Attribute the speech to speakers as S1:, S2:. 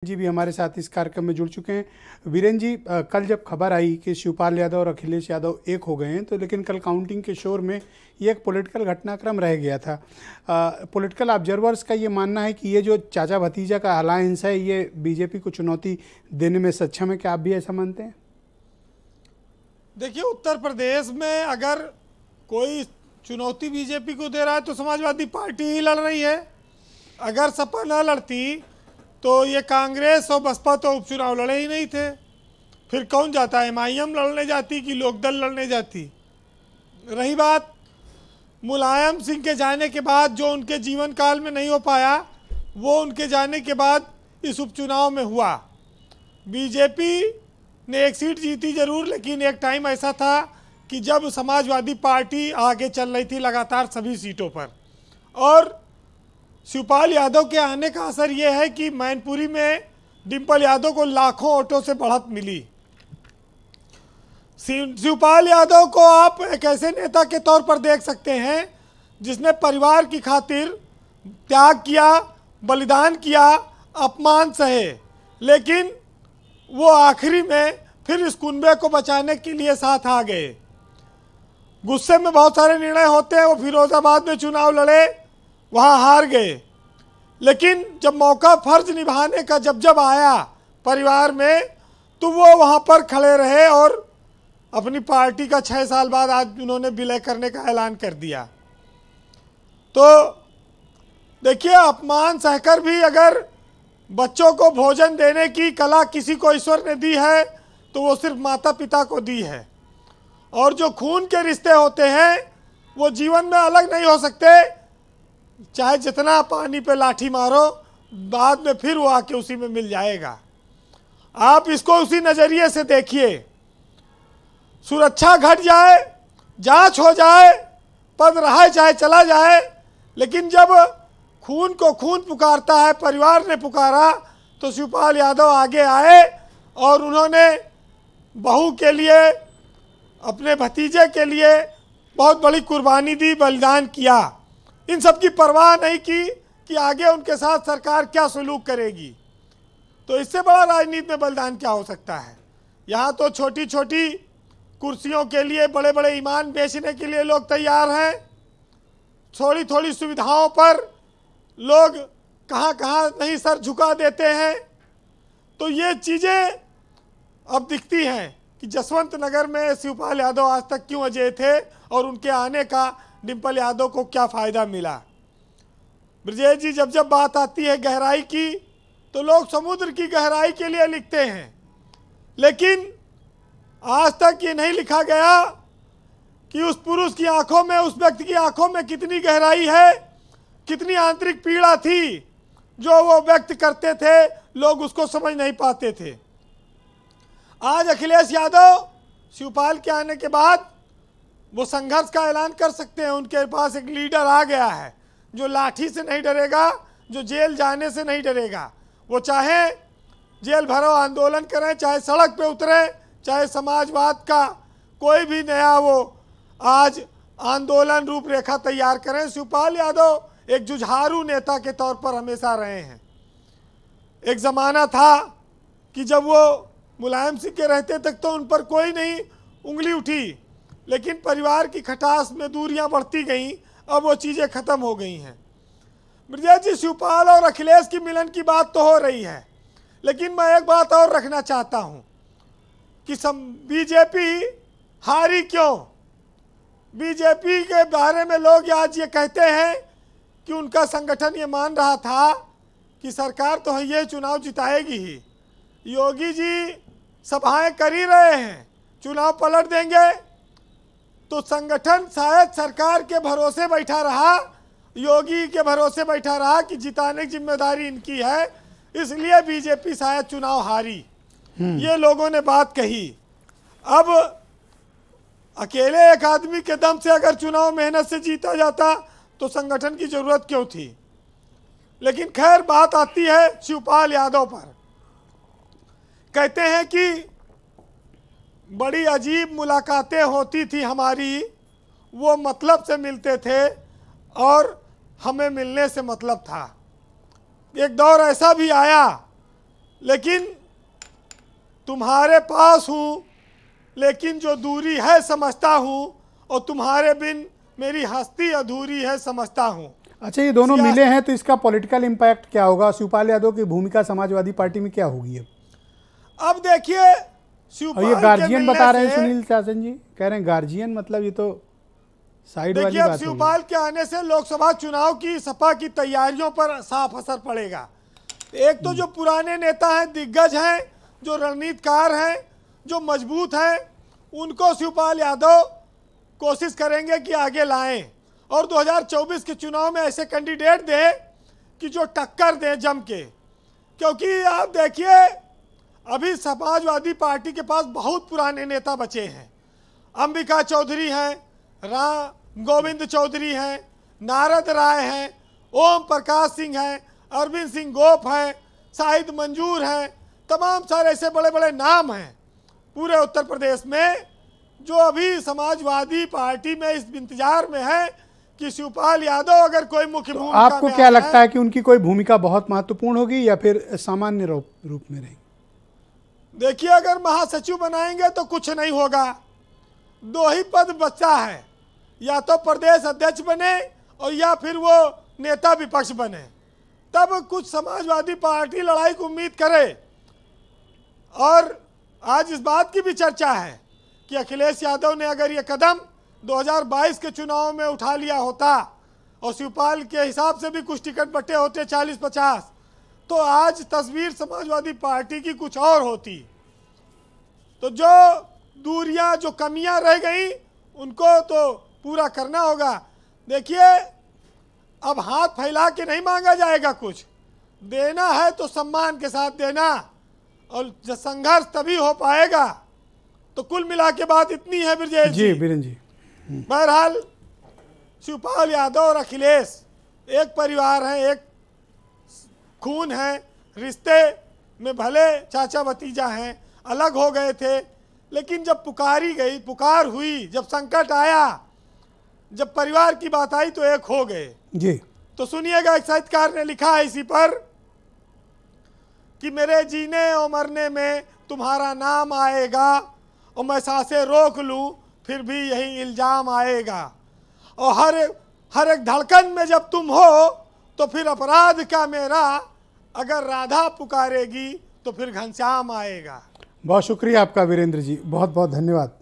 S1: जी भी हमारे साथ इस कार्यक्रम में जुड़ चुके हैं। वीरेंद्र जी, कल जब खबर आई कि शिवपाल यादव और अखिलेश यादव एक हो गए हैं, तो लेकिन कल काउंटिंग के शोर में ये एक पॉलिटिकल घटनाक्रम रह गया था। पॉलिटिकल ऑब्जर्वर्स का ये मानना है कि ये जो चाचा भतीजा का अलायंस है ये बीजेपी को चुनौती देने में सक्षम है। क्या आप भी ऐसा मानते हैं?
S2: देखिए, उत्तर प्रदेश में अगर कोई चुनौती बीजेपी को दे रहा है तो समाजवादी पार्टी ही लड़ रही है। अगर सपा न लड़ती तो ये कांग्रेस और बसपा तो उपचुनाव लड़े ही नहीं थे। फिर कौन जाता? एमआईएम लड़ने जाती कि लोकदल लड़ने जाती? रही बात मुलायम सिंह के जाने के बाद, जो उनके जीवन काल में नहीं हो पाया वो उनके जाने के बाद इस उपचुनाव में हुआ। बीजेपी ने एक सीट जीती जरूर, लेकिन एक टाइम ऐसा था कि जब समाजवादी पार्टी आगे चल रही थी लगातार सभी सीटों पर। और शिवपाल यादव के आने का असर ये है कि मैनपुरी में डिम्पल यादव को लाखों वोटों से बढ़त मिली। शिवपाल यादव को आप एक ऐसे नेता के तौर पर देख सकते हैं जिसने परिवार की खातिर त्याग किया, बलिदान किया, अपमान सहे, लेकिन वो आखिरी में फिर इस कुनबे को बचाने के लिए साथ आ गए। गुस्से में बहुत सारे निर्णय होते हैं। वो फिरोजाबाद में चुनाव लड़े, वहाँ हार गए, लेकिन जब मौका फर्ज निभाने का जब आया परिवार में, तो वो वहाँ पर खड़े रहे और अपनी पार्टी का 6 साल बाद आज उन्होंने विलय करने का ऐलान कर दिया। तो देखिए, अपमान सहकर भी अगर बच्चों को भोजन देने की कला किसी को ईश्वर ने दी है तो वो सिर्फ माता पिता को दी है। और जो खून के रिश्ते होते हैं वो जीवन में अलग नहीं हो सकते। चाहे जितना पानी पे लाठी मारो, बाद में फिर वो आके उसी में मिल जाएगा। आप इसको उसी नज़रिए से देखिए। सुरक्षा घट जाए, जांच हो जाए, पद रहा चाहे चला जाए, लेकिन जब खून को खून पुकारता है, परिवार ने पुकारा, तो शिवपाल यादव आगे आए और उन्होंने बहू के लिए, अपने भतीजे के लिए बहुत बड़ी कुर्बानी दी, बलिदान किया। इन सब की परवाह नहीं की कि आगे उनके साथ सरकार क्या सलूक करेगी। तो इससे बड़ा राजनीति में बलिदान क्या हो सकता है? यहाँ तो छोटी छोटी कुर्सियों के लिए बड़े बड़े ईमान बेचने के लिए लोग तैयार हैं। थोड़ी थोड़ी सुविधाओं पर लोग कहाँ कहाँ नहीं सर झुका देते हैं। तो ये चीज़ें अब दिखती हैं कि जसवंत नगर में शिवपाल यादव आज तक क्यों अजय थे और उनके आने का डिम्पल यादव को क्या फ़ायदा मिला। ब्रजेश जी, जब बात आती है गहराई की, तो लोग समुद्र की गहराई के लिए लिखते हैं, लेकिन आज तक ये नहीं लिखा गया कि उस पुरुष की आंखों में, उस व्यक्ति की आंखों में कितनी गहराई है, कितनी आंतरिक पीड़ा थी जो वो व्यक्त करते थे, लोग उसको समझ नहीं पाते थे। आज अखिलेश यादव शिवपाल के आने के बाद वो संघर्ष का ऐलान कर सकते हैं। उनके पास एक लीडर आ गया है जो लाठी से नहीं डरेगा, जो जेल जाने से नहीं डरेगा। वो चाहे जेल भरो आंदोलन करें, चाहे सड़क पे उतरे, चाहे समाजवाद का कोई भी नया वो आज आंदोलन रूपरेखा तैयार करें। शिवपाल यादव एक जुझारू नेता के तौर पर हमेशा रहे हैं। एक ज़माना था कि जब वो मुलायम सिंह के रहते तक तो उन पर कोई नहीं उंगली उठी, लेकिन परिवार की खटास में दूरियां बढ़ती गईं, अब वो चीज़ें ख़त्म हो गई हैं। ब्रजेश जी, शिवपाल और अखिलेश की मिलन की बात तो हो रही है, लेकिन मैं एक बात और रखना चाहता हूं कि बीजेपी हारी क्यों? बीजेपी के बारे में लोग आज ये कहते हैं कि उनका संगठन ये मान रहा था कि सरकार तो है ये चुनाव जिताएगी ही। योगी जी सभाएं कर ही रहे हैं, चुनाव पलट देंगे, तो संगठन शायद सरकार के भरोसे बैठा रहा, योगी के भरोसे बैठा रहा कि जिताने की जिम्मेदारी इनकी है, इसलिए बीजेपी शायद चुनाव हारी। ये लोगों ने बात कही। अब अकेले एक आदमी के दम से अगर चुनाव मेहनत से जीता जाता तो संगठन की जरूरत क्यों थी? लेकिन खैर, बात आती है शिवपाल यादव पर। कहते हैं कि बड़ी अजीब मुलाकातें होती थी हमारी, वो मतलब से मिलते थे और हमें मिलने से मतलब था। एक दौर ऐसा भी आया लेकिन तुम्हारे पास हूँ, लेकिन जो दूरी है समझता हूँ, और तुम्हारे बिन मेरी हस्ती अधूरी है समझता हूँ।
S1: अच्छा, ये दोनों मिले हैं तो इसका पॉलिटिकल इम्पैक्ट क्या होगा? शिवपाल यादव की भूमिका समाजवादी पार्टी में क्या होगी
S2: अब देखिए,
S1: और ये गार्जियन बता रहे हैं सुनील शासन जी, कह रहे हैं गार्जियन, मतलब ये तो साइड वाली
S2: देखिए, अब
S1: बात
S2: शिवपाल के आने से लोकसभा चुनाव की सपा की तैयारियों पर साफ असर पड़ेगा। एक तो जो पुराने नेता हैं, दिग्गज हैं, जो रणनीतिकार हैं, जो मजबूत हैं, उनको शिवपाल यादव कोशिश करेंगे कि आगे लाएं और 2024 के चुनाव में ऐसे कैंडिडेट दें कि जो टक्कर दें जम के। क्योंकि आप देखिए, अभी समाजवादी पार्टी के पास बहुत पुराने नेता बचे हैं। अंबिका चौधरी हैं, राम गोविंद चौधरी हैं, नारद राय हैं, ओम प्रकाश सिंह हैं, अरविंद सिंह गोप हैं, शाहिद मंजूर हैं, तमाम सारे ऐसे बड़े बड़े नाम हैं पूरे उत्तर प्रदेश में, जो अभी समाजवादी पार्टी में इस इंतजार में है कि शिवपाल यादव अगर कोई मुख्य
S1: तो
S2: भूमिका
S1: आपको
S2: में
S1: क्या लगता है कि उनकी कोई भूमिका बहुत महत्वपूर्ण होगी या फिर सामान्य रूप में रहेगी?
S2: देखिए, अगर महासचिव बनाएंगे तो कुछ नहीं होगा। 2 ही पद बचा है, या तो प्रदेश अध्यक्ष बने और या फिर वो नेता विपक्ष बने, तब कुछ समाजवादी पार्टी लड़ाई की उम्मीद करे। और आज इस बात की भी चर्चा है कि अखिलेश यादव ने अगर ये कदम 2022 के चुनाव में उठा लिया होता और शिवपाल के हिसाब से भी कुछ टिकट बटे होते 40-50, तो आज तस्वीर समाजवादी पार्टी की कुछ और होती। तो जो दूरियां, जो कमियां रह गई, उनको तो पूरा करना होगा। देखिए, अब हाथ फैला के नहीं मांगा जाएगा, कुछ देना है तो सम्मान के साथ देना, और जो संघर्ष तभी हो पाएगा। तो कुल मिला के बात इतनी है ब्रजेश
S1: जी, बीरेन जी।
S2: बहरहाल शिवपाल यादव और अखिलेश एक परिवार हैं, एक खून है, रिश्ते में भले चाचा भतीजा हैं, अलग हो गए थे, लेकिन जब पुकार हुई, जब संकट आया, जब परिवार की बात आई तो एक हो गए
S1: जी।
S2: तो सुनिएगा, एक साहित्यकार ने लिखा है इसी पर कि मेरे जीने और मरने में तुम्हारा नाम आएगा, और मैं सांसें रोक लूं फिर भी यही इल्जाम आएगा, और हर एक धड़कन में जब तुम हो तो फिर अपराध का मेरा, अगर राधा पुकारेगी तो फिर घनश्याम आएगा।
S1: बहुत शुक्रिया आपका वीरेंद्र जी, बहुत बहुत धन्यवाद।